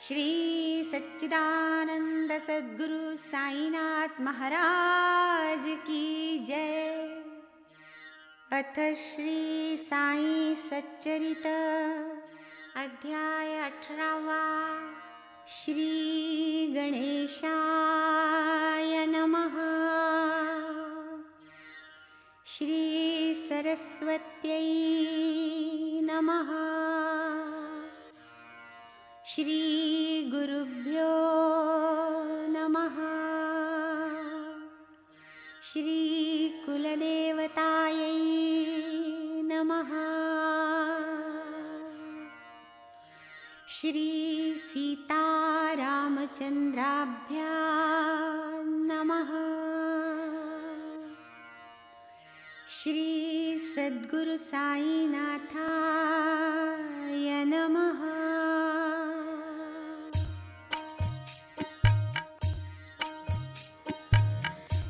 श्री सच्चिदानंद सद्गुरु साईनाथ महाराज की जय। अथ श्री साई सच्चरित अध्याय 18। श्री गणेशाय नमः। श्री सरस्वत्यै नमः। श्री गुरुभ्यो नमः। श्री कुलदेवतायै नमः। श्री सीतारामचन्द्राभ्यां नमः। श्री सद्गुरु साईनाथाय नमः।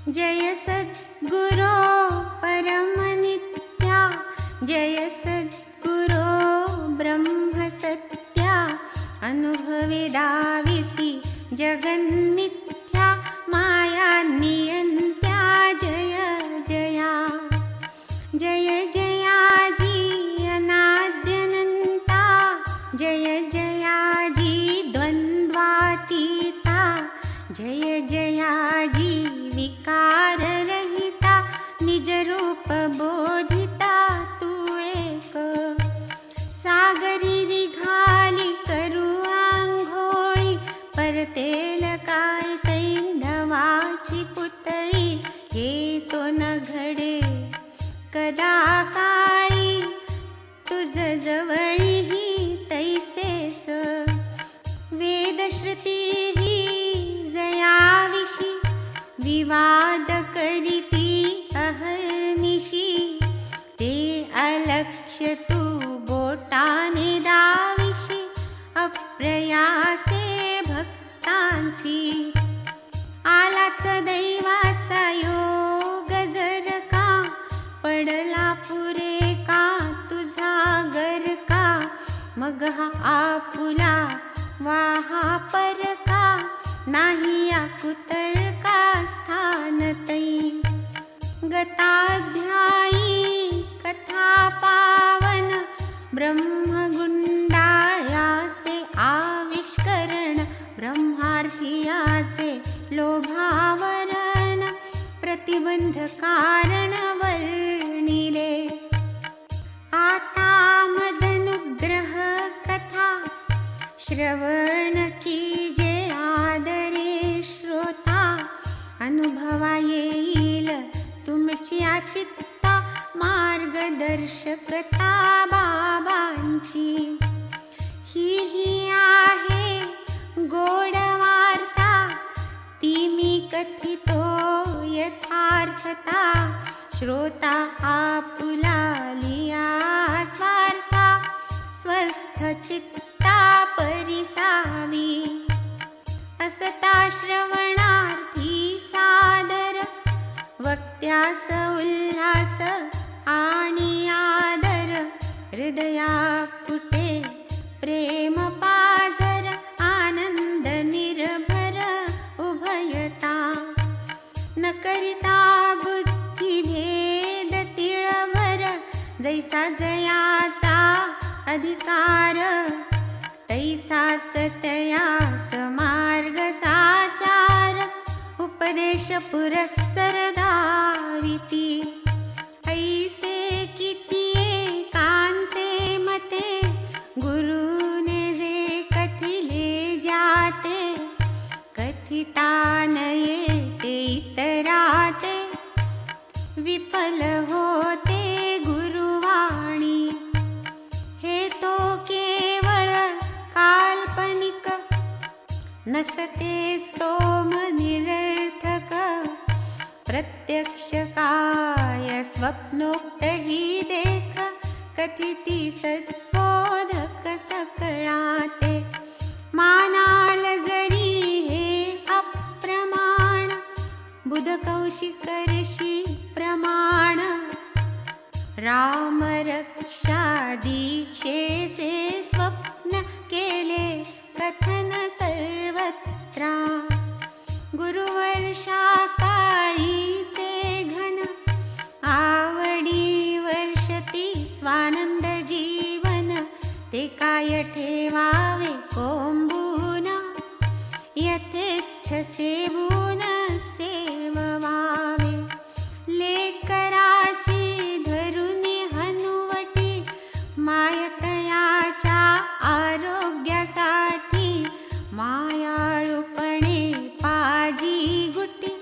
जय सद्गुरो परमनित्या, जय सद्गुरो ब्रह्म सत्या, अनुभवेदाविसी जगन्मिथ्या, माया नियंत्या। जय जया जय जयाजी अनाद्यनन्ता, जय जयाजी द्वन्द्वातीता, जय जयाजी विकार रहिता, निज रूप बोधिता। तू एक सागरी निघाली करू आंघोळी, परतेल काय सैंधवाची पुतळी, हे तो न घडे कदा काळी, तुझ जवळी ही तैसेस वेदश्रुती ही जयाविषी, विवाद करीती अहर्निशी, ते अलक्ष्य तू बोटाने दाविशी, अप्रयासे भक्तांसी आलाच दैवाचा योग जर का, पडला पुरे का तुझा गर का, मग हा आपुला वाहा पर का, नाही आकुतर का स्थान तै। गताध्यायी कथा पावन, ब्रह्मगुंडाळ्याचे आविष्करण, ब्रह्मार्थियाचे लोभावरण, प्रतिबंध कारण वर्णिले। आता मदनुग्रह कथा श्रवण कीजे आदरे श्रोता, अनुभवा येईल तुमची चित्ता, मार्गदर्शकता बाबांची। ही आहे गोड वार्ता, ती मी कथितो यथार्थता, श्रोता आपुला लिया स्वार्था, स्वस्थ चित्ता परिसावी। असता श्रवणार्थी सादर, वक्त्यास उल्हास आणि आदर, हृदया कुटे प्रेम पाझर, आनंद निर्भर उभयता, न करिता बुद्धी भेद तिळभर, जैसा जयाचा अधिकार, तैसाच तयास मार्ग साचार, उपदेश पुरस्सर दाविती। ऐसे कितीये कांचे मते, गुरुने जे कथिले जाते, कथिता नये ते इतराते, विफल होते गुरुवाणी। हे तो केवळ काल्पनिक, नसते स्तोम निरर्थक, प्रत्यक्ष काय स्वप्नोक्त ही देख, कथिती सद्बोधक सकळाते। मानाल जरी हे अप्रमाण, बुध कौशिक ऋषी प्रमाण, राम रक्षा दीक्षेचे स्वप्न केले कथन ते काय ठेवावे कोंबून, यथेच्छ सेवून सेववावे. लेकराची धरुनी हनुवटी, मायतयाच्या आरोग्यासाठी, मायाळूपणे पाजी गुटी,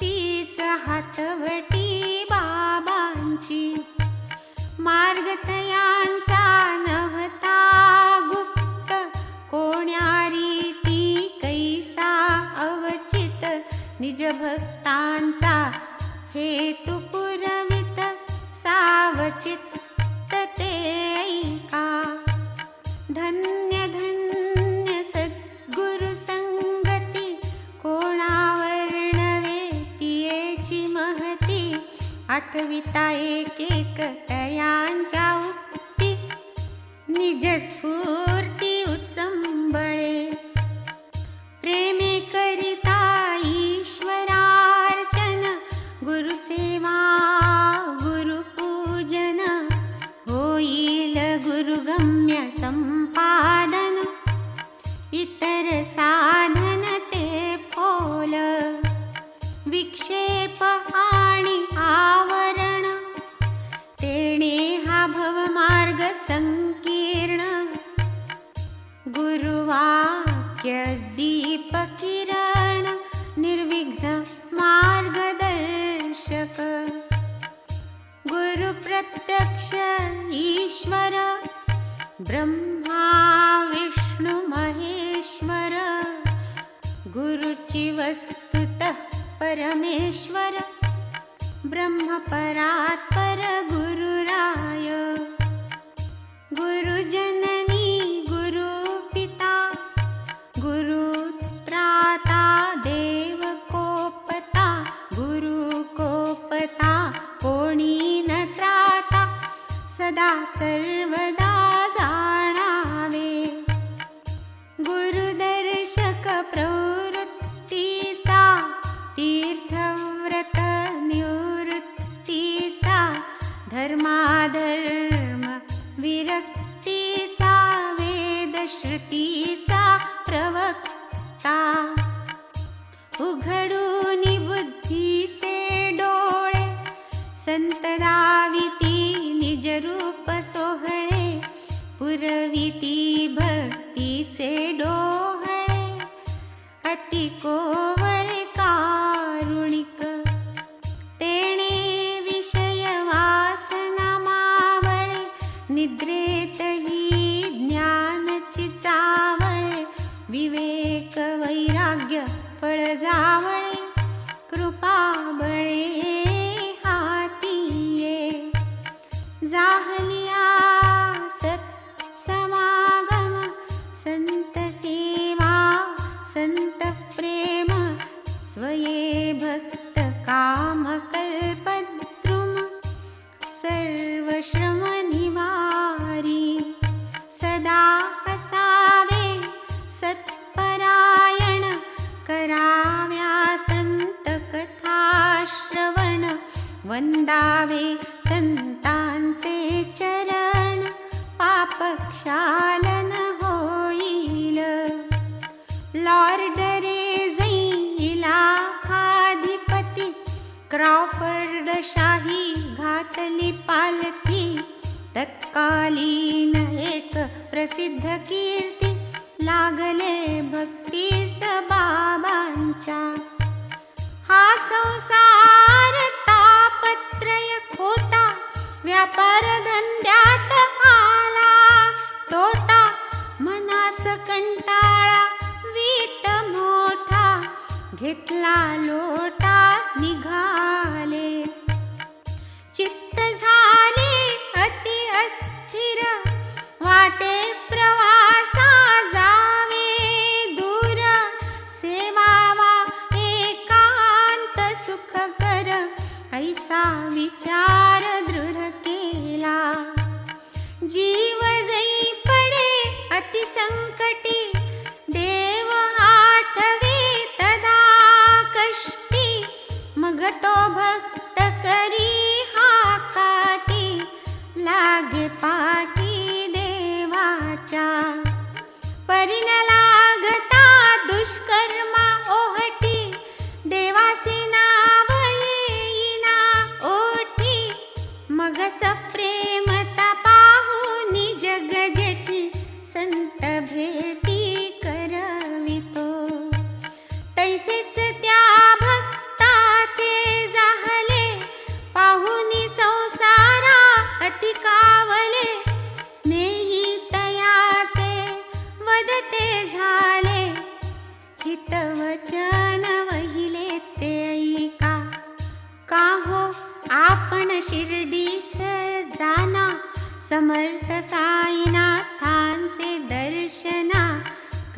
तीच हातवटी बाबांची. मार्गतयांचा नव्हता गुप्त, कोण्या रीती कैसा अवचित, निजभक्तांचा हेतू पुरवित, सावचित ते ऐका. धन्य धन्य सद्गुरु संगती, कोणावर्णवे तियेची महती, आठविता एक एक तयांच्या उक्ती, निजस्फूर्ती उचंबळे. प्रेमे करिता ईश्वरार्चन, गुरुसेवा गुरुपूजन, होईल गुरुगम्य संपादन, इतर साधन ते फोल. विक्षेप आणि आवरण, तेणे हा भवमार्ग संकीर्ण, गुरुवाक्य दीप किरण, निर्विघ्न मार्गदर्शक. गुरु प्रत्यक्ष ईश्वर, ब्रह्मा विष्णु महेश्वर, गुरुची वस्तुतः परमेश्वर, ब्रह्म परात्पर गुरुराय. गुरुजननी गुरुपिता, गुरुत्राता देवकोपता, गुरुकोपता कोणी न त्राता, सदा सर्वदा जाणावे. गुरुदर्शक प्रवृत्तीचा, तीर्थव्रत निवृत्तीचा, धर्माधर्म विरक्तीचा, वेदश्रुतीचा प्रवक्ता. उघडून बुद्धीचे डोळे, संत दाविती निजरूप सोहळे, पुरविती भक्तीचे डोहळे, अति कोवळे कारुणिक. तेणे विषय वासना मावळे, निद्रेतही ज्ञानची चावळे, विवेक वैराग्य फळ जावळे, कृपा बळे हाती ये. जाहलिया सत्समागम, संत सेवा संत प्रेम, स्वये भक्त काम कल्पद्रुम, सर्वश्रम निवारी. सदा असावे सत्परायण, कराव्या संत कथा श्रवण, वंदावे संतांचे चरण, पापक्षालन होईल. लॉर्ड रेझिला खाधिपती, क्रॉफर्ड शाही घातली पालथी, तत्कालीन एक प्रसिद्ध कीर्ती, लागले भक्तीस बाबांच्या. हा संसार तापत्रय खोटा, व्यापार धंद्यात आला तोटा, मनास कंटाळा वीट मोठा, घेतला लोटा निघाले. चित्त झाले अति अस्थिर, वाटे प्रवासा जावे दूर, सेवावा एकांत सुखकर, ऐसा विचार दृढ केला. जी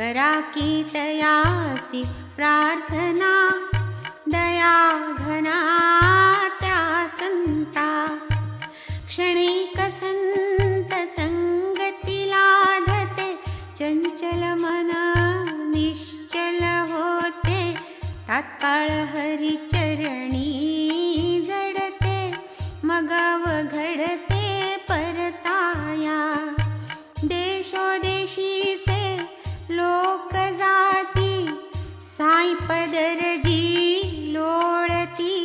करा की तयासी प्रार्थना, दया घना त्या संता. क्षणिक संत संगती लाधते, चंचल मन निश्चल होते. तात्काळ हरी चरणी जडते, मगाव घडते परताया. देशोदेशीचे लोक जाती, साई पदरजी लोळती.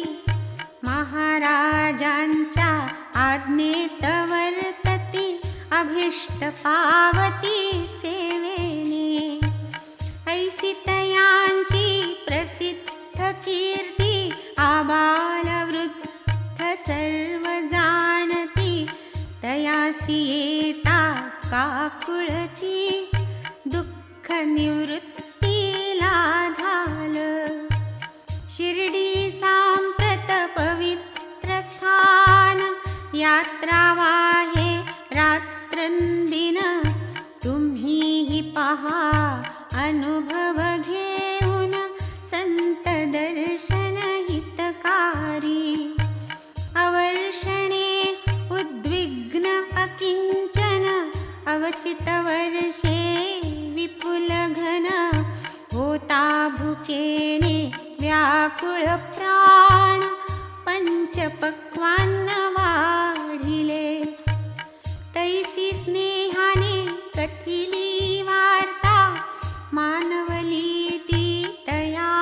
महाराजांच्या आज्ञेत वर्तती, अभिष्ट पावती सेवेने. ऐसी तयांची प्रसिद्ध कीर्ती, आबाल वृद्ध सर्व जाणती. तयासी येता काकुळती, दुःख निवृत्तीला झाल. शिर्डी सांप्रत पवित्र स्थान, यात्रा वाहे रात्रंदिन. तुम्हीही पहा अनुभव घेऊन, संत दर्शन हितकारी. अवर्षणे उद्विग्न अकिंचन, अवचित वर्षे विपुल घन. होता भुकेने व्याकुळ प्राण, पंचपक्वान्न वाढिले. तैसी स्नेहाने कथिली वार्ता, मानवली ती तया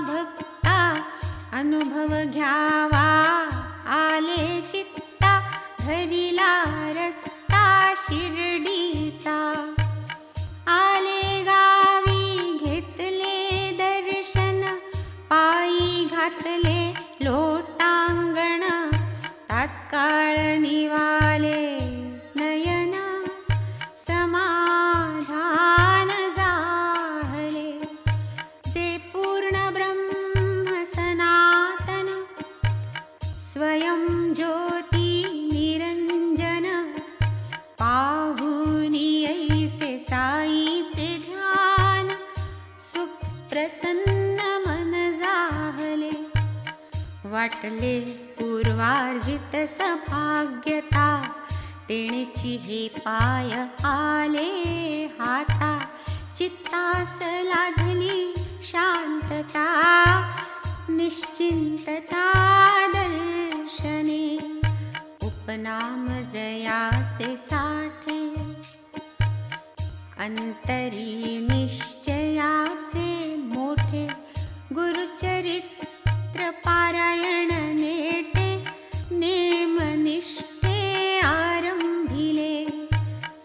भक्ता. अनुभव घ्यावा आले चित्ता, धरिला रस्ता शिर्डीचा. आले गावी घेतले दर्शन, पायी घातले लोटांगण. तात्काळ निवाले नयन, समाधान झाले. जे पूर्ण ब्रह्म सनातन, स्वयं ज्योती निरंजन. पाहुनी ऐसे साईचे ध्यान, सुप्रसन्न मन जाहले. वाटले पूर्वार्जित सभाग्यता, तेणेची हे पाय आले हाता. चित्तास लाधली शांतता, निश्चिंतता दर्शने. उपनाम जयाचे साठे, अंतरी निश्चयाचे मोठे. गुरुचरित्र पारायण नेटे, नेमनिष्ठे आरंभिले.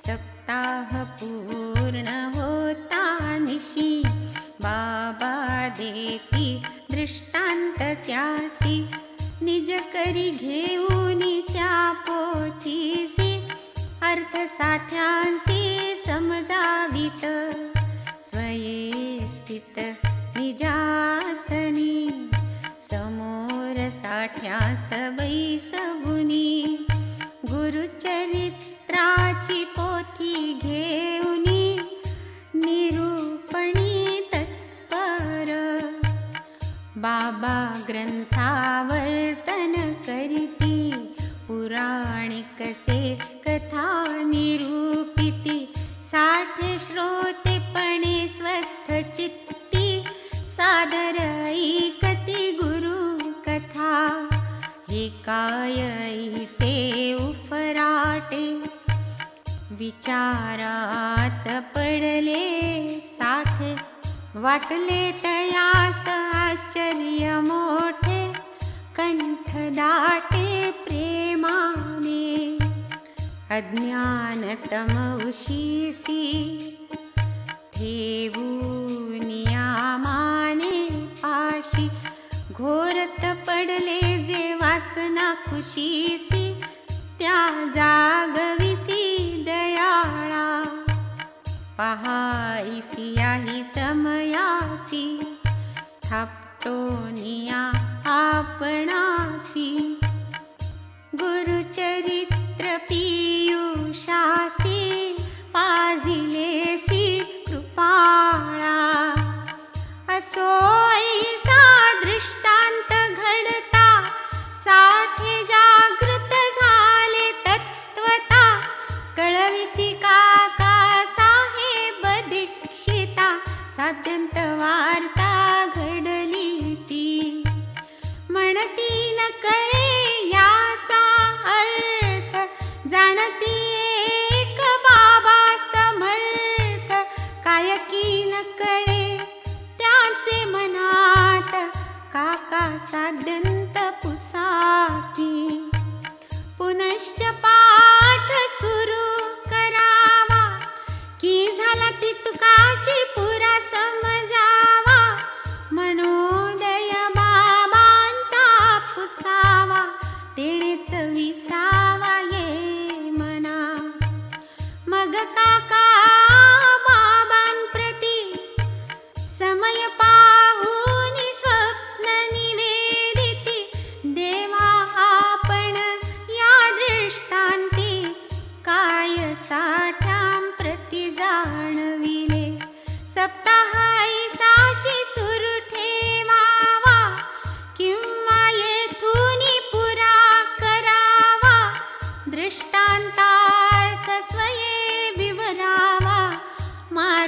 सप्ताह पूर्ण होता निशी, बाबा देती दृष्टांत त्यासी. निज करी घेऊनी त्या पोथीसी, अर्थ साठ्यांसी समजावित. स्वये स्थित निजासनी, समोर साठ्यास बैसवुनी. गुरुचरित्राची पोथी घेऊनी, निरूपणी तत्पर. बाबा ग्रंथावर्तन करीती, पुराणिक से कथा निरूपिती. साठे श्रोतेपणे स्वस्थ चित्ती, सादर ऐकती गुरु कथा. हे काय ऐसे उफराटे, विचारात पडले साठे. वाटले तयास आश्चर्य मोठे, कंठ दाटे प्रेमाने. अज्ञानतम उशीसी, ठेवूनिया माने पाशी. घोरत पडले जे वासना खुशीसी, त्या जागविसी दयाळा. पहाईसी याही समयासी, थापटोनिया आपणासी. गुरुचरित्र पीयूषासी, पाजिलेसी कृपा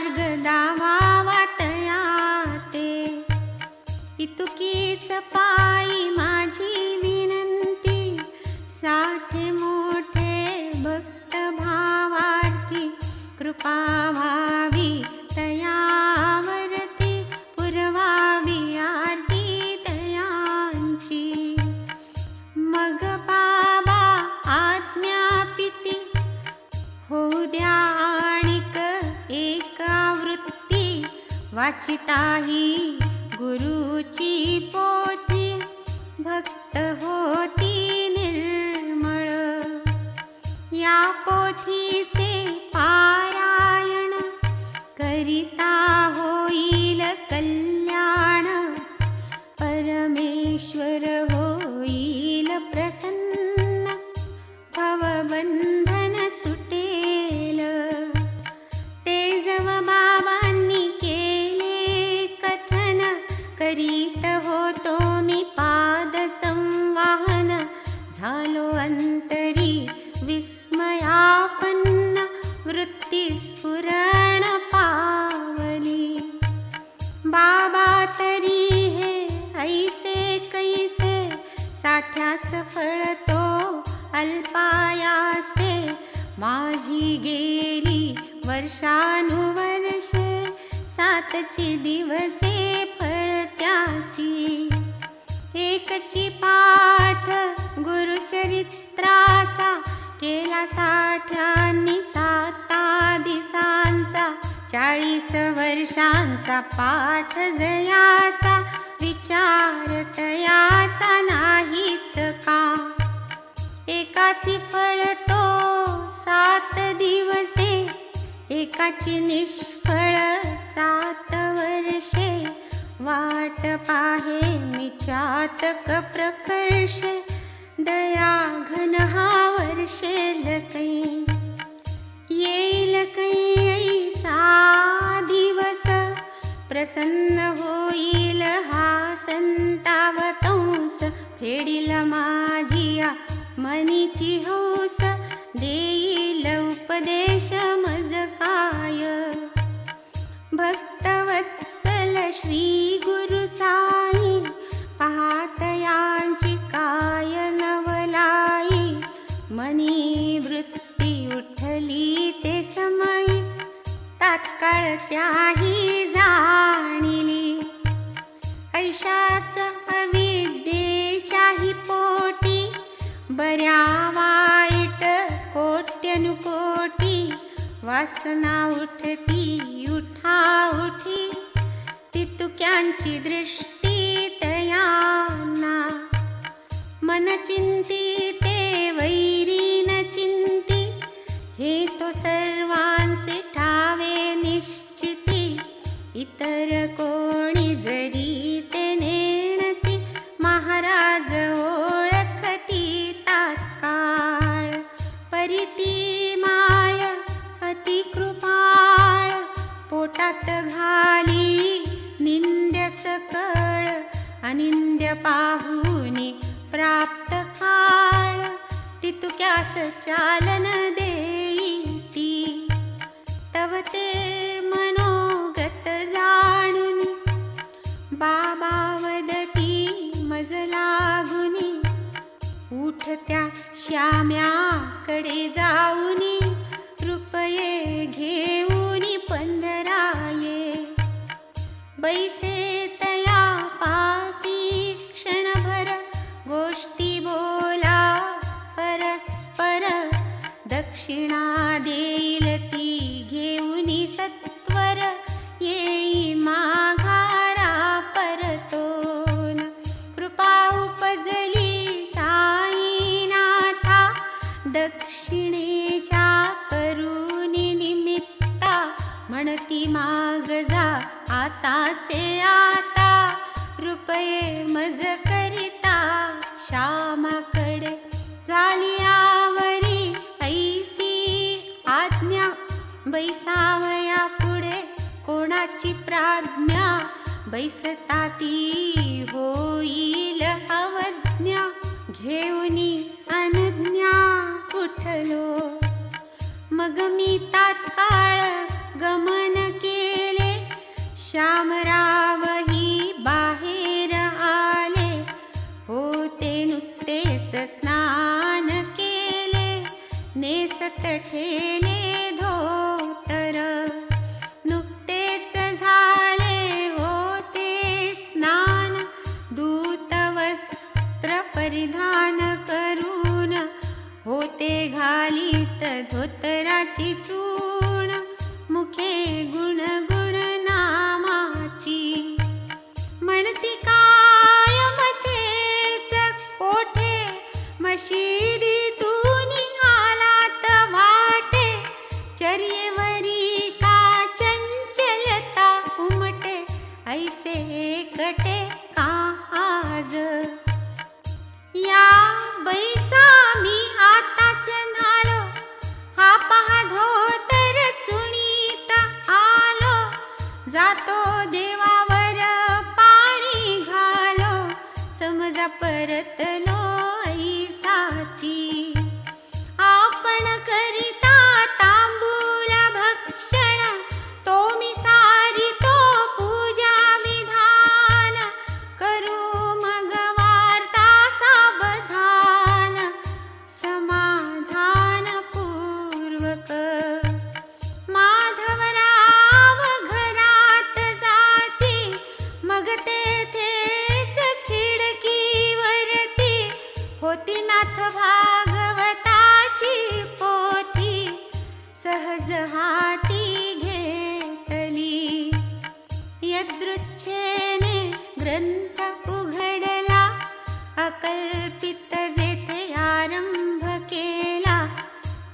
मार्ग दावावा तया ते. इतुकीच पायी माझी विनंती, साठे मोठे भक्त भावार्थी, कृपा व्हावी तयावरती, पुरवावी आरती तयांची. मग बाबा आज्ञापिती, होऊ द्या आणिक एक आवृत्ती, वाचिताही गुरुची पोथी, भक्त होती निर्मळ. या पोथीचे पारायण करिता होईल कल्याण, परमेश्वर होईल प्रसन्न, भवबंधन सुटेल. ते जव बाबांनी केले कथन, करीत होतो मी पाद संवाहन. झालो अंतरी विस्मयापन्न, वृत्ती स्फुरण पावली. बाबा तरी हे ऐसे कैसे, साठ्यास फळतो अल्पायासे. माझी गेली वर्षानुवर्षे, सातची दिवसे फळत्यासी. एकची पाठ गुरुचरित्राचा, केला साठ्यांनी 7 दिवसांचा. 40 वर्षांचा पाठ जयाचा, विचार तयाचा नाहीच का. एकासी फळतो 7 दिवसे, एकाची निष्फळ 7 वर्षे. वाट पाहे मी चातक प्रकर्षे, दया घन हा वर्षेल कै. येईल कै ऐसा दिवस, प्रसन्न होईल हा संतावतंस. फेडील माझिया मनीची हौस, देईल उपदेश मज काय. भक्तवत्सल श्री गुरु साई, पाहतयांची काय नवलाई. मनी वृत्ती उठली ते समयी, तात्काळ त्याही जाणिली. ऐशाच अविद्येच्याही पोटी, बऱ्या वाईट कोट्यनुकोटी. वासना उठती उठा उठी, तितुक्यांची दृष्टी तयांना. मन चिंती ते वैरी न चिंती, हे तो सर्वांचे ठावे निश्चिती. इतर कोणी जरी ते नेणती, महाराज ओळखती तात्काळ. परिती माय अति कृपाळ, पोटात घाली निंद्य सकळ. अनिंद्य पाहुनी प्राप्त काळ, तितुक्यास चालन देईती. तव ते मनोगत जाणुनी, बाबा वदती मज लागुनी. उठत्या श्याम्याकडे जाऊनी, रुपये घेऊनी 15 ये. बैसे तया पासी क्षणभर, गोष्टी बोला परस्पर. दक्षिणा देईल ती घेऊनी सत्वर, येई माघारा परतोन. कृपा उपजली साईनाथा, दक्षिणेच्या करुणी निमित्ता. म्हणती माग जा आताचे आता, रुपये मज करिता श्यामाकडे. झाली आवरी ऐसी आज्ञा, बैसावया पुढे कोणाची प्राज्ञा. बैसता ती होईल अवज्ञा, घेऊनी अनुज्ञा उठलो. मग मी तात्काळ गमन केले, श्यामरावही बाहेर आले, होते नुकतेच स्नान केले, नेसत ठेले धोतर. नुकतेच झाले होते स्नान, दूतवस्त्र परिधान करून, होते घालीत धोतराची चूण, मुखे गुणगुण नामाची. म्हणती काय मथेच कोठे, मशिदीतून आलात वाटे. चर्येवरी का चंचलता उमटे, ऐसे एकटे का आज. या बैसा मी आताच नालो, हा पहा धोतर चुणीत आलो. जातो देवावर पाणी घालो, समजा परतलो ऐसाची. आपण करिता तांबूल भक्षण, तो मी सारितो पूजा विधान. करू मग वार्ता सावधान, समाधान पूर्वक. माधवराव घरात जाती, मग तेथेच खिडकीवरती होती नाथ भागवताची पोथी. सहज हाती घेतली, यदृच्छेने ग्रंथ उघडला. अकल्पित जेथे आरंभ केला,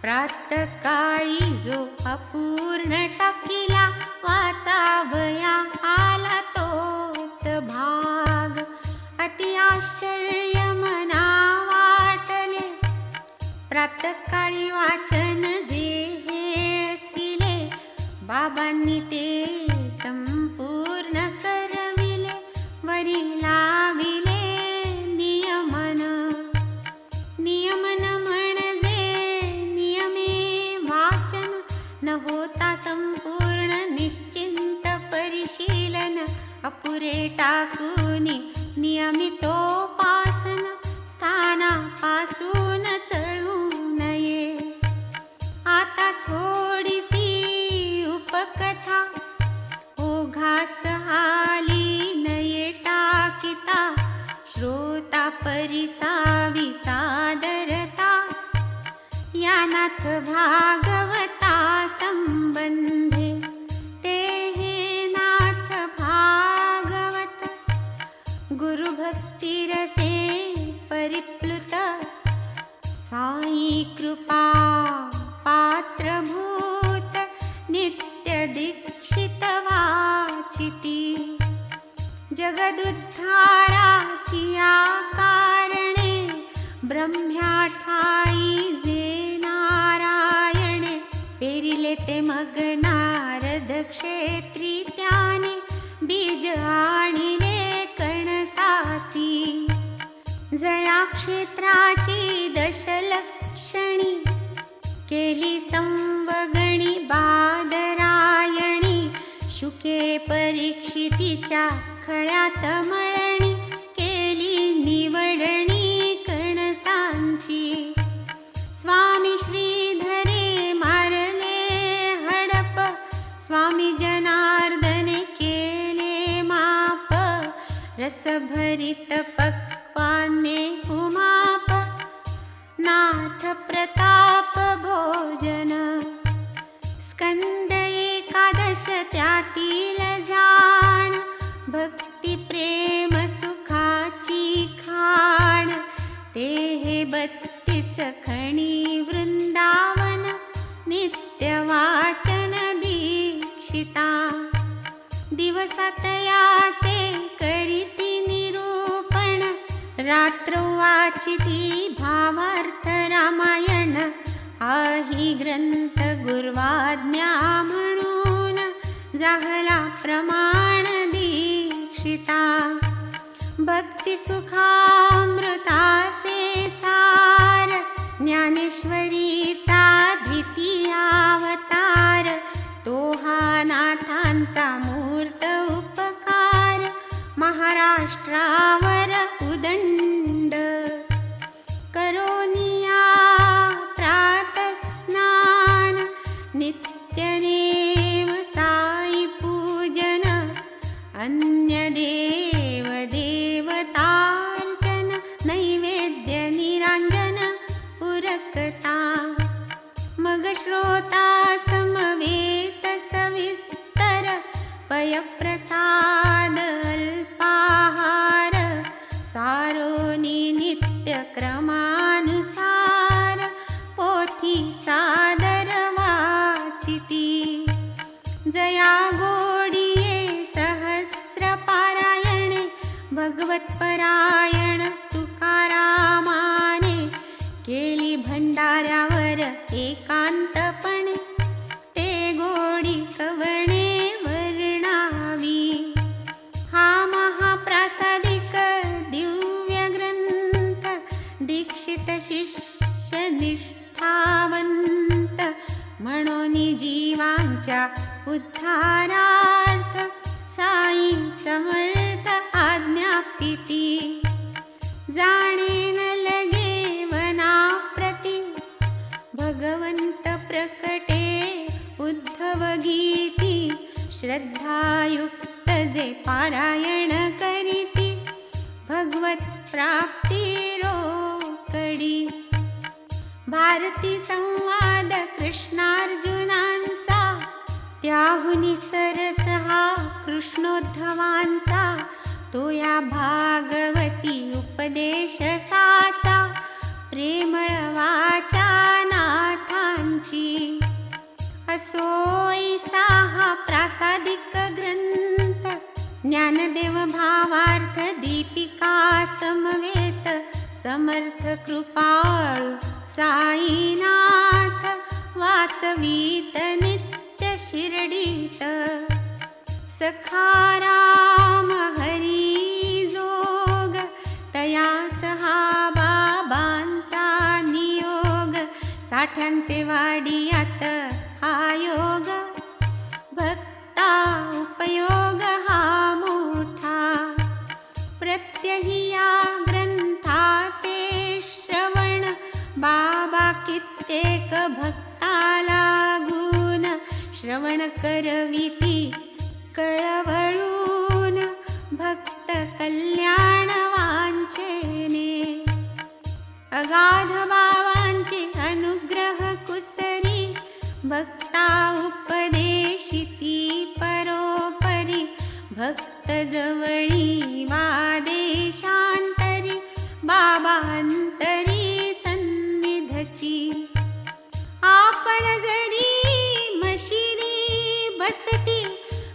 प्रातःकाळी जो अपूर्ण टाकिला. वाचावया आला तोच भाग, अति आश्चर्य मना वाटले. प्रातःकाळी वाचन जे हेळसिले, बाबांनी ते संपूर्ण करविले. वरी लाविले नियमन. नियमन म्हणजे नियमे वाचन, न होता संपूर्ण निश्चिंत परिशीलन. अपुरे टाकूनी नियमितोपासन, स्थानापासून चळू नये. आता थोडीसी उपकथा, ओघास आली नये टाकिता. श्रोता परिसावी सादरता, या नाथ भागवता संबंधे. ते हे नाथ भागवत, गुरुभक्तिरसे परिप्लुत. साई कृपा पात्रभूत, नित्य दीक्षित वाचिती. जगदुद्धाराची कारणे, ब्रह्म्या ठाई जे नारायणे. पेरिले ते मग नारद क्षेत्री, त्याने बीज आणिले कणसासी. जया क्षेत्राची दशलक्षणी, केली संवगणी बादरायणी. शुके परीक्षितीच्या खळ्यात मळणी, केली निवडणी कणसांची. स्वामी श्रीधरे मारले हडप, स्वामी जनार्दने केले माप. रसभरित पक्वाने उमाप, नाथ प्रताप भोजन. स्कंद एकादश त्यातील जाण, भक्ती प्रेम सुखाची खाण. ते हे 32 खणी वृंदावन, नित्य वाचन दीक्षिता. दिवसात याचे करीती निरूपण, रात्र वाचिती भावार्थ रामायण. हाही ग्रंथ गुर्वाज्ञा म्हणून, जाहला प्रमाण दीक्षिता. भक्ती सुखामृताचे सार, ज्ञानेश्वरीचा द्वितीयावतार. तो हा नाथांचा मूर्त नित्यनेम साई पूजन अन्य देव देवतार्चन नैवेद्य निरांजन उरकता मग श्रोता समवेत सविस्तर पयप्रसाद अल्पाहार सारोनी नित्य क्रमानुसार पोथी सादर वाचिती जया गोडिये सहस्र पारायणे भगवत परायण तुकारामाने केली भंडाऱ्यावर एकांतपणे ते गोडी कवणे वर्णावी हा महाप्रासादिक दिव्य ग्रंथ दीक्षित शिष्य निष्ठावंत म्हणून जीवांच्या उद्धारार्थ साई समर्थ आज्ञापिती जाणे न लगे वनाप्रती भगवंत प्रकटे उद्धव गीती श्रद्धायुक्त जे पारायण करीती भगवत प्राप्ती रोकडी भारती संवाद कृष्णार्जुनांचा त्याहुनी सरस हा कृष्णोद्धवांचा तो या भागवती उपदेश साचा प्रेमळ वाचा नाथांची असोई साहा प्रासादिक ग्रंथ ज्ञानदेव भावार्थ दीपिका समवेत समर्थ कृपाळू साईनाथ वाचवीत नित्य शिर्डीत सखाराम हरी जोग तया सहा बाबांचा नियोग साठ्यांचे वाडियात हा योग भक्ता उपयोग हा मोठा प्रत्यही या ग्रंथाचे श्रवण बाबा कित्येक भक्ताला गुण श्रवण करविती कळवळून भक्त कल्याण वांछेने अगाध बाबांचे अनुग्रह कुसरी भक्ता उपदेशिती परोपरी भक्त जवळी वादेशांतरी बाबांतरी सन्निधची आपण जरी मशिरी बसती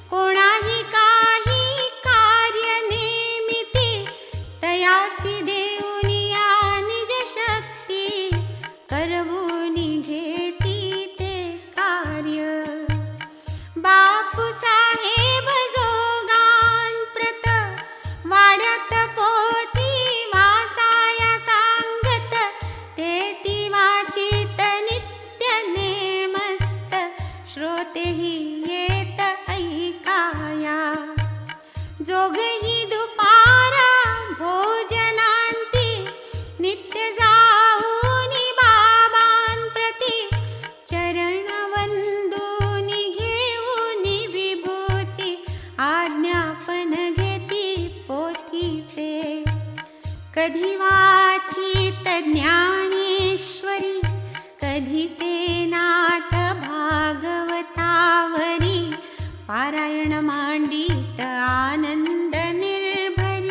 कोणाही काही कार्य नेमिती तयासी देऊनिया निज शक्ती करवूनी घेती ते कार्य बापू साहेब जोगान प्रत वाड्यात पोथी वाचाया सांगत ते ती वाचित नित्य नेमस्त श्रोतेही येत ऐकाया जोगही दुपारा भोजनांती नित्य जाऊनी बाबांप्रती चरण वंदूनी घेऊनी विभूती आज्ञापन घेती पोथीचे कधी वाचित ज्ञानेश्वरी कधी ते नाथ भागवतावरी पारायण मांडित आनंद निर्भरी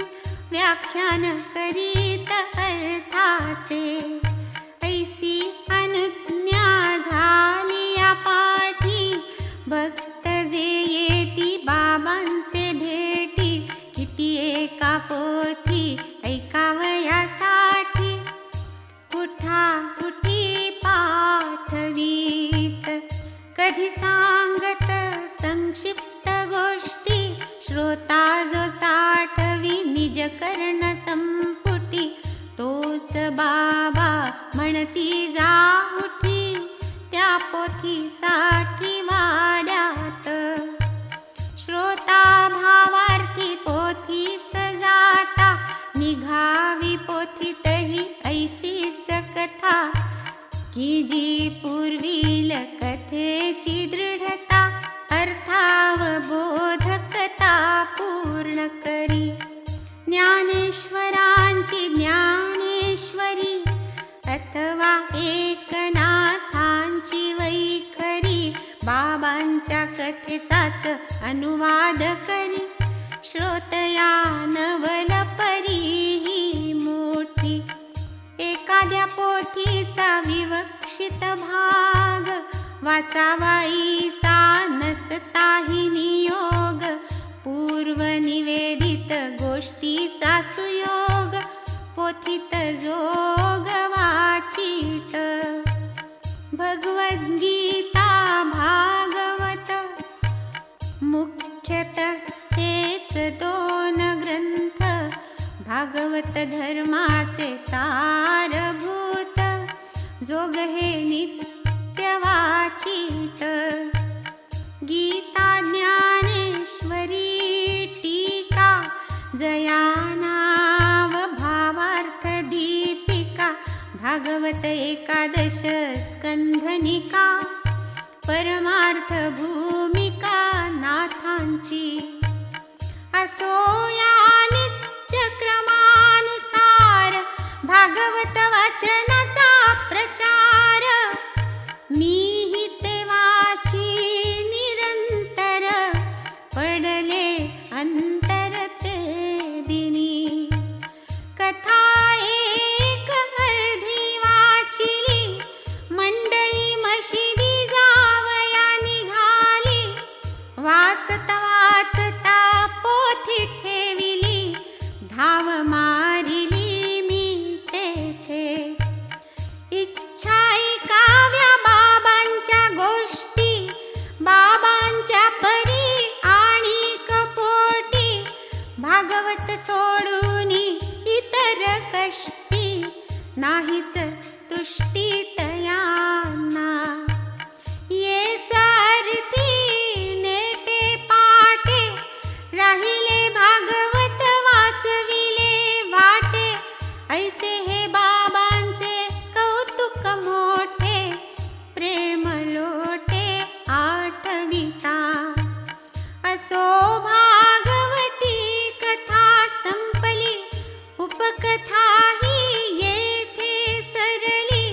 व्याख्यान करीत अर्थाचे ऐसी अनुज्ञा झाली या पाठी भक्त जे येती बाबांचे भेटी किती एका पोथी ऐकावयासाठी कुठा कुठी पाठवीत कधी सांगत संक्षिप्त गोष्टी श्रोता जो साठवी निज कर्ण संपुटी तोच बाबा म्हणती जा उठी त्या पोथीसाठी वाड्यात श्रोता भावार्थी पोथी सजाता निघावी पोथीतही ऐसीच कथा की जी पूर्वील कथेची दृढ बाबांच्या कथेचाच अनुवाद करी. श्रोतया नवल परी ही मोठी. एखाद्या पोथीचा विवक्षित भाग वाचावाईसा नसताही नियोग. पूर्वनिवेदित गोष्टीचा सुयोग पोथीत जोग वाचित. भगवद्गीता भागवत मुख्यतः हेच दोन ग्रंथ. भागवत धर्माचे सारभूत. जोग हे नित्य वाचित. गीता ज्ञानेश्वरी टीका जयानाव भावार्थ दीपिका. भागवत एकादश स्कंधनिका. परमार्थ भूमिका नाथांची. असो या नित्यक्रमानुसार भागवत वाचनाचा प्रचार. मीही तेवाची निरंतर पडले अंतर ते दिनी. कथा एक अर्धी वाचिली मंडळी मशिदी जावया निघाली. वाचता वाचता पोथी ठेविली धाव मारिली मी तेथे. इच्छा ऐकाव्या बाबांच्या गोष्टी बाबांच्या परी आणि कपोटी. भागवत सोडून इतर कष्टी नाहीच तुष्टी तयांना. येच अर्थी नेटे पाटे राहिले भागवत वाचविले वाटे. ऐसे हे बाबांचे कौतुक मोठे प्रेम लोटे आठविता. असो भागवती कथा संपली उपकथा ही येथे सरली.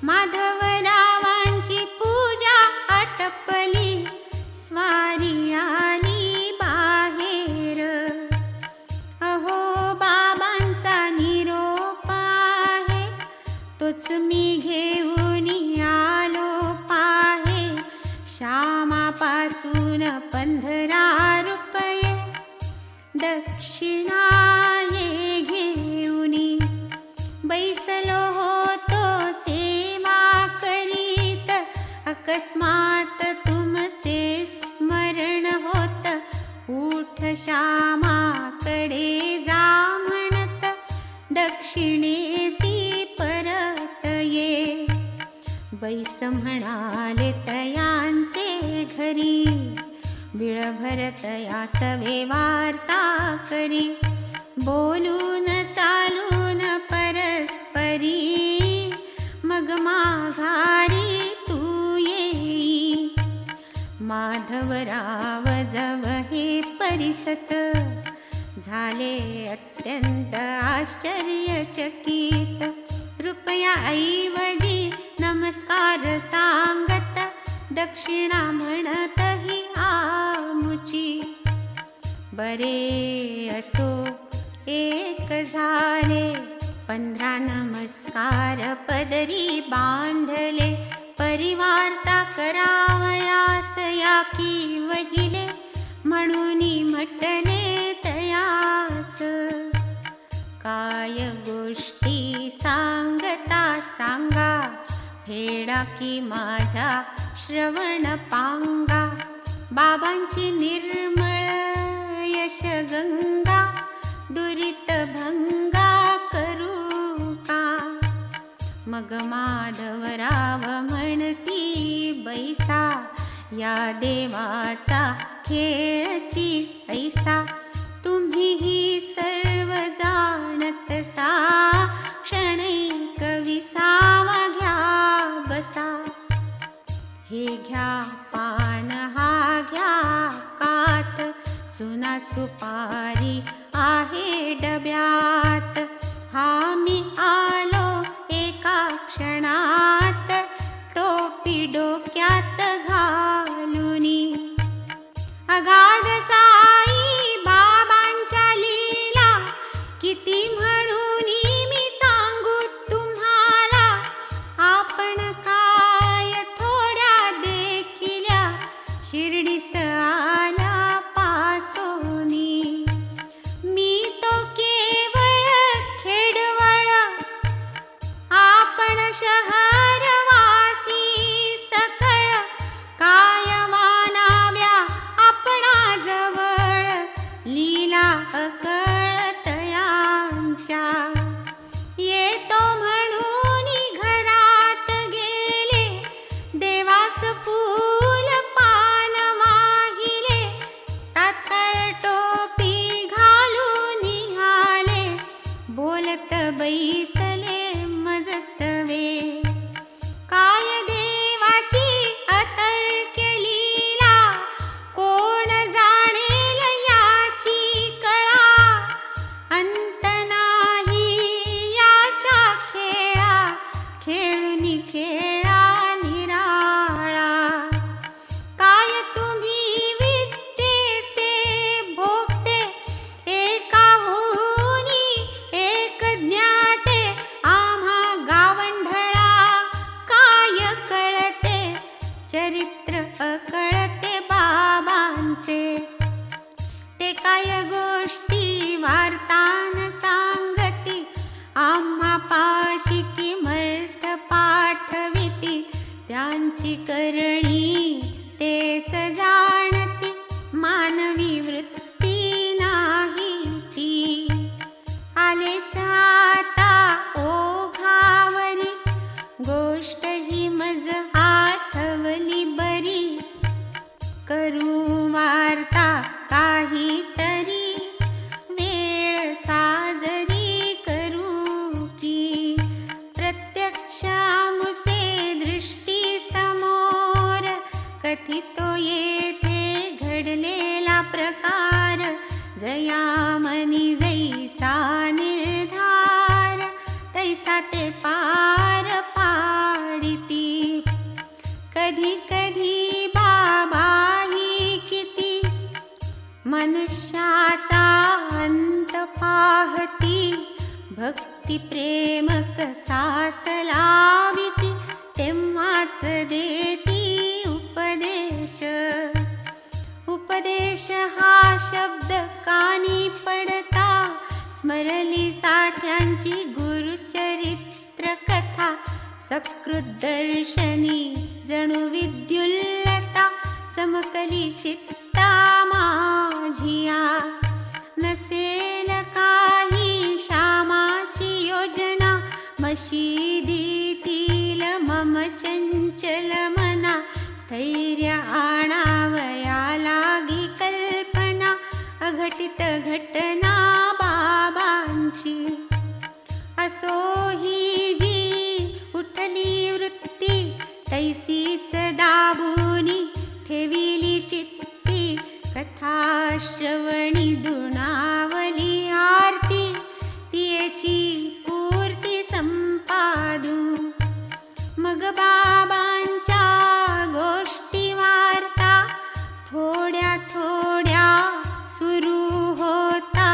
माधवरावांची पूजा आटपली स्वारी आली बाहेर. अहो बाबांचा निरोप आहे तोच मी घेऊन आलो पाहे. श्यामापासून 15 रुपये दक्षिणा ये घेऊनी. बैसलो होतो सेवा करीत अकस्मात तुमचे स्मरण होत. उठ श्यामाकडे जा म्हणत दक्षिणेसी परत ये. बैस म्हणाले तयांचे घरी. बिळभर तयास वार्ता करी. बोलून चालून परस्परी मग माघारी तू येई. माधवराव जव हे परिसत झाले अत्यंत आश्चर्यचकित. रुपया ऐवजी नमस्कार सांगत दक्षिणा म्हणतही आमुची. बरे असो एक झाले 15 नमस्कार पदरी बांधले. परिवार्ता करावयास या की वहिले म्हणून म्हटले तयास. काय गोष्टी सांगता सांगा फेडा की माझ्या श्रवण पांगा. बाबांची निर्मळ यशगंगा दुरित भंगा करू का. मग माधवराव म्हणती बैसा या देवाचा खेळची ऐसा. तुम्हीही सर्व जाणत सा क्षणैक विसावा घ्या बसा. हे घ्या पान हा घ्या कात. चुना सुपारी आहे डब्यात. हा मी आलो एका क्षणात टोपी डोक्यात घालूनी. करू वार्ता काहीतरी, वेळ साजरी करू की. प्रत्यक्ष आमुचे दृष्टी समोर, कथितो येथे घडलेला प्रकार. जया मनी जैसा निर्धार, तैसा ते पार पाडिती. कधी कधी बाबाही किती मनुष्याचा अंत पाहती. भक्ती प्रेम कसा सलाविती, तेव्हाच देती उपदेश. उपदेश हा शब्द कानी पडता, स्मरली साठ्यांची गुरुचरित्र कथा. सकृत दर्शनी जणू विद्युल्लता, चमकली चित्ता माझिया. नसेल काही श्यामाची योजना, मशिदीतील मम चंचल मना. स्थैर्य आणावया लागी कल्पना, अघटित घटना बाबांची. असो ही जी उठली वृत्ती, तैसीच दाबुनी ठेविली चित्ती. कथा श्रवणी दुणावली आरती, तियेची पूर्ती संपादू. मग बाबांच्या गोष्टी वार्ता, थोड्या थोड्या सुरू होता.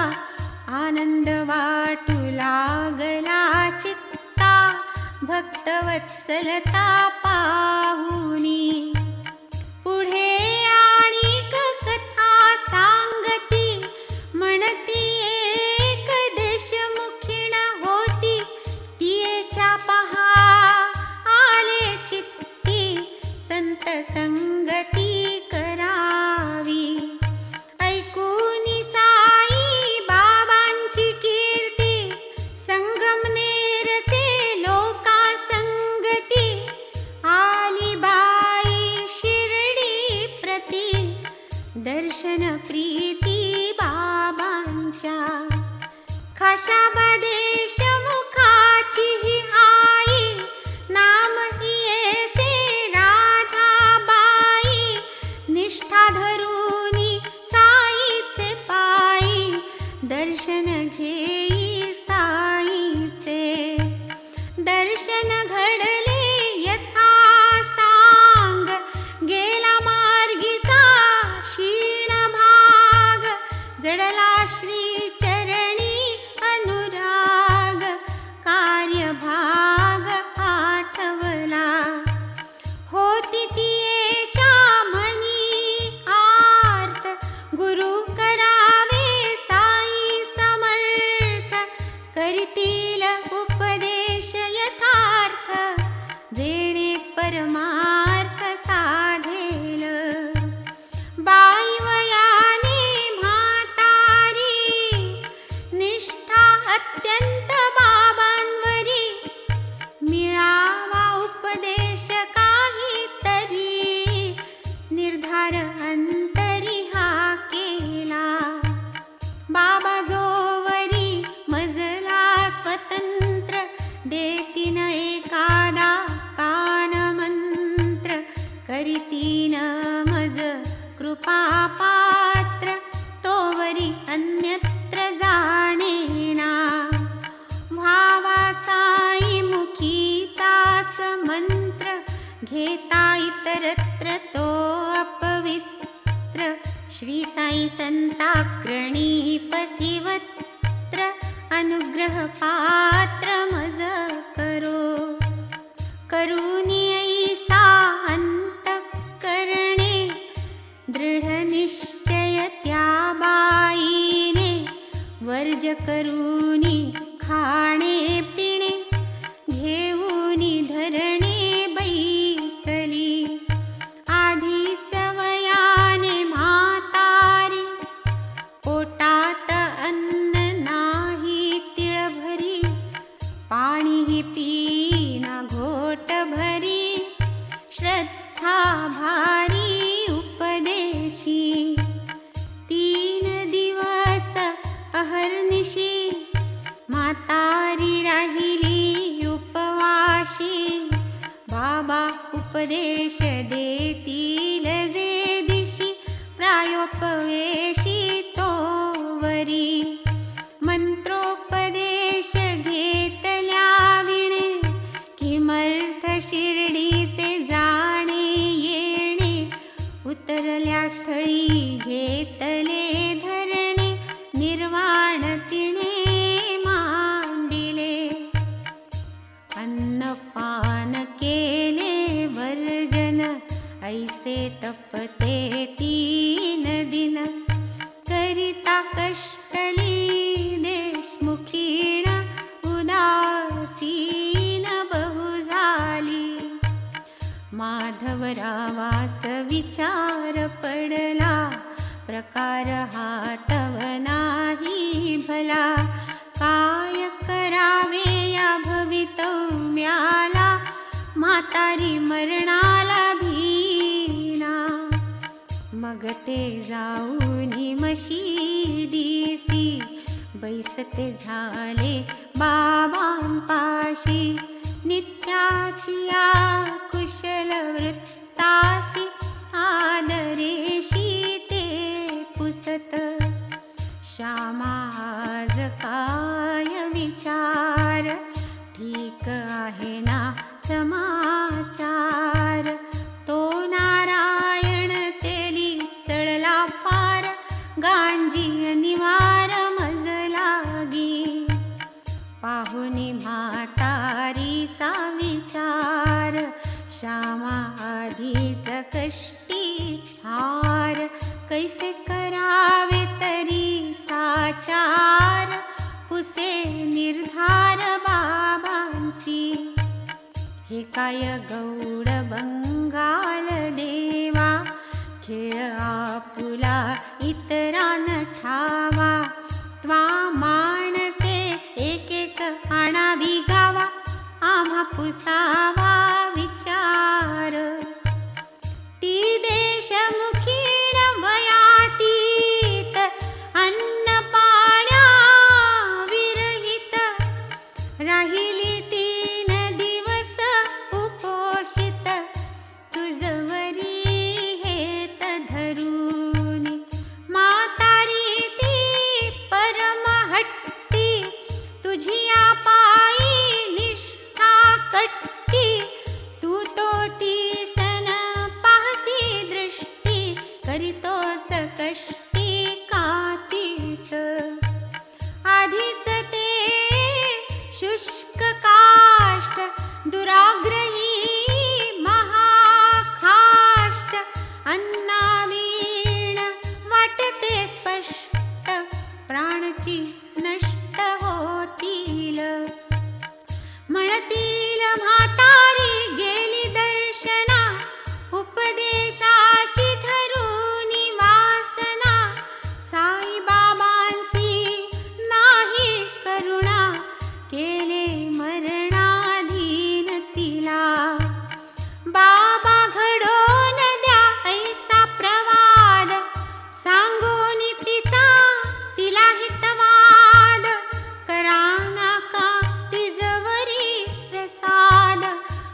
आनंद वाटू लागला चित्ता, भक्तवत्सलता पाहुनी. पुढे आणिक कथा सांगती, म्हणती एक देशमुखीण होती. तियेच्या पहा आले चित्ती, संत संगती करावी. ऐकूनी साई बाबांची कीर्ती, संगमनेरचे लोका संगती. आली बाई शिर्डी प्रती, दर्शन प्रीती बाबांच्या. खाशाबा देशमुखाची ही आई, नाम हियेचे राधाबाई. निष्ठा धरूनी साईचे पायी, दर्शन घेई साईचे. दर्शन घडले यथा सांग, गेला मार्गीचा क्षीण भाग. जडला श्री चरणी अनुराग, कार्यभाग आठवला. होती तियेच्या मनी आर्त, गुरु करावे साई समर्थ. करीतील उपदेश यथार्थ, जेणे परमार्थ साधेल. बाई वयाने म्हातारी, निष्ठा अत्यंत बाबांवरी. मिळावा उपदेश काहीतरी, निर्धार अंतरी हा केला. बाबा जोवरी मजला स्वतंत्र, देतीन एखादा कानमंत्र. करीतीन मज कृपापात्र, तोवरी अन्यत्र जाणेना. व्हावा साई मुखीचाच मंत्र, घेता इतरत्र तो अपवित्र. श्री साई संताग्रणी पसिवत्र, अनुग्रह पात्र मज करो. करुणी ऐसा अंतःकरणे, दृढ निश्चय त्या बाईने. वर्ज करुणी खाणे पिणे, घेऊनी धरणे बैसली. आधीच वयाने म्हातारी, पोटात अन्न नाही तिळभरी. उतरल्या स्थळी घेतले धरणे, निर्वाण तिने मांडिले. अन्नपान केले वर्जन, ऐसे तपते 3 दिन. करिता कष्टली देशमुखीण, उदासीन बहु झाली. माधवरावास विचार पडला, प्रकार हा तव नाही भला. काय करावे या भवितव्याला, म्हातारी मरणाला भीना. मग ते जाऊनी मशिदीसी, बैसते झाले बाबांपाशी. नित्याचिया कुशल वृत्तासी, आदरेशी ते पुसत. श्यामाज काय विचार, ठीक आहे ना समाचार. तो नारायण तेली चढला पार, गांजी निवार मज लागी. पाहुनी म्हातारीचा विचार, श्यामा आधीच कष्टी हार. कैसे करावे तरी साचार, पुसे निर्धार बाबांसी. हे काय गौड बंगाल देवा, खेळ आपुला इतरान ठावा. त्वा माणसे एक एक आणावी गावा, आम्हा पुसावा विचार. ती देशमुखीण वयातीत, अन्न पाण्या विरहित. राहिली 3 दिवस उपोषित, तुझवरी हेत धरूनी. म्हातारी ती परम हट्टी, तुझिया पायी निष्ठा कट्टी. तू तो ती सन पाहसी दृष्टी, करीतोस कष्टी कातीस. आधीच ते शुष्क काष्ट, दुराग्रही महाखाष्ट. अन्नावीण वाटते स्पष्ट, प्राणची नष्ट होतील. म्हणतील म्हातारी गेली दर्शना, उपदेशाची धरूनी वासना. साई बाबांसी नाही करुणा, केले मरणाधीन तिला. बाबा घडोन द्या ऐसा प्रवाद, सांगोनी तिचा तिला हितवाद. कराना का तिजवरी प्रसाद,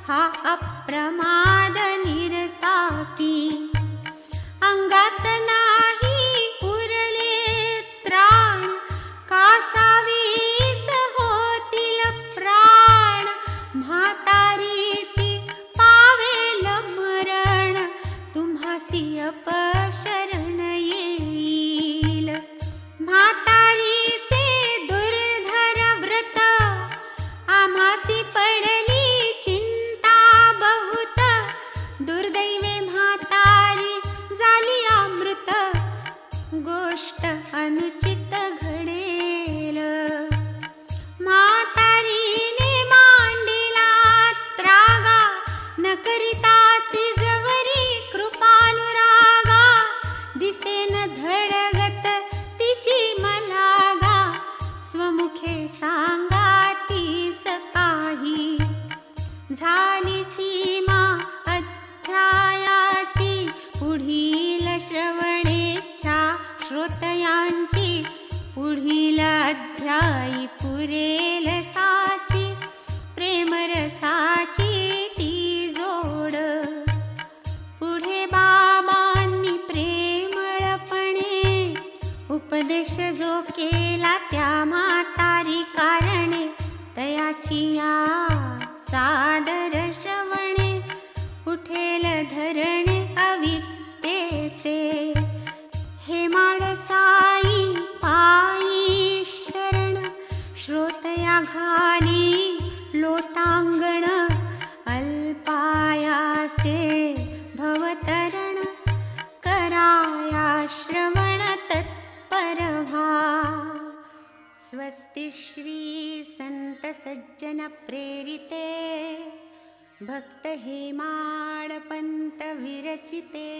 हा अप्रमाद निरसाती. अंगात नाही उरले त्राण, कासावीस होतील प्राण. म्हातारी ती पावेल मरण, तुम्हासी अपशरण येईल. म्हातारीचे दुर्धर व्रत, आम्हासी पडली चिंता बहुत. दुर्दैवे म्हातारी झाली अमृत, गोष्ट अनुचित घडेल. म्हातारीने मांडिला त्रागा, न करिता तिजवरी कृपानुरागा. दिसेन धडगत तिची मलागा, स्वमुखे सांगा तीस काही. झाली सीमा अध्यायाची, पुढील श्रवणेच्छा श्रोतयांची. पुढील अध्यायी पुरेल साची, प्रेमरसाची ती जोड. पुढे बाबांनी प्रेमळपणे उपदेश जो केला, त्या म्हातारी कारणे. तयाची या सादर श्रवणे, उठेल धरणे अविद्येचे श्रवण तत्पर भाव। स्वस्ति श्री संत सज्जन प्रेरिते भक्त हेमाड पंत विरचिते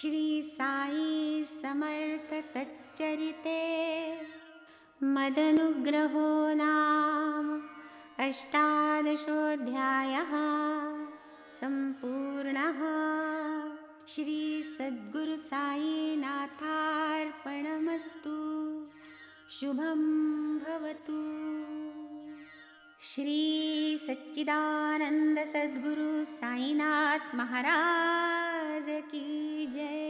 श्री साई समर्थ सच्चरिते मदनुग्रहो नाम अष्टादशोऽध्यायः सम्पूर्णः। श्री सद्गुरु साईनाथार्पणमस्तु। शुभं भवतु। श्री सच्चिदानंद सद्गुरु साईनाथ महाराज की जय।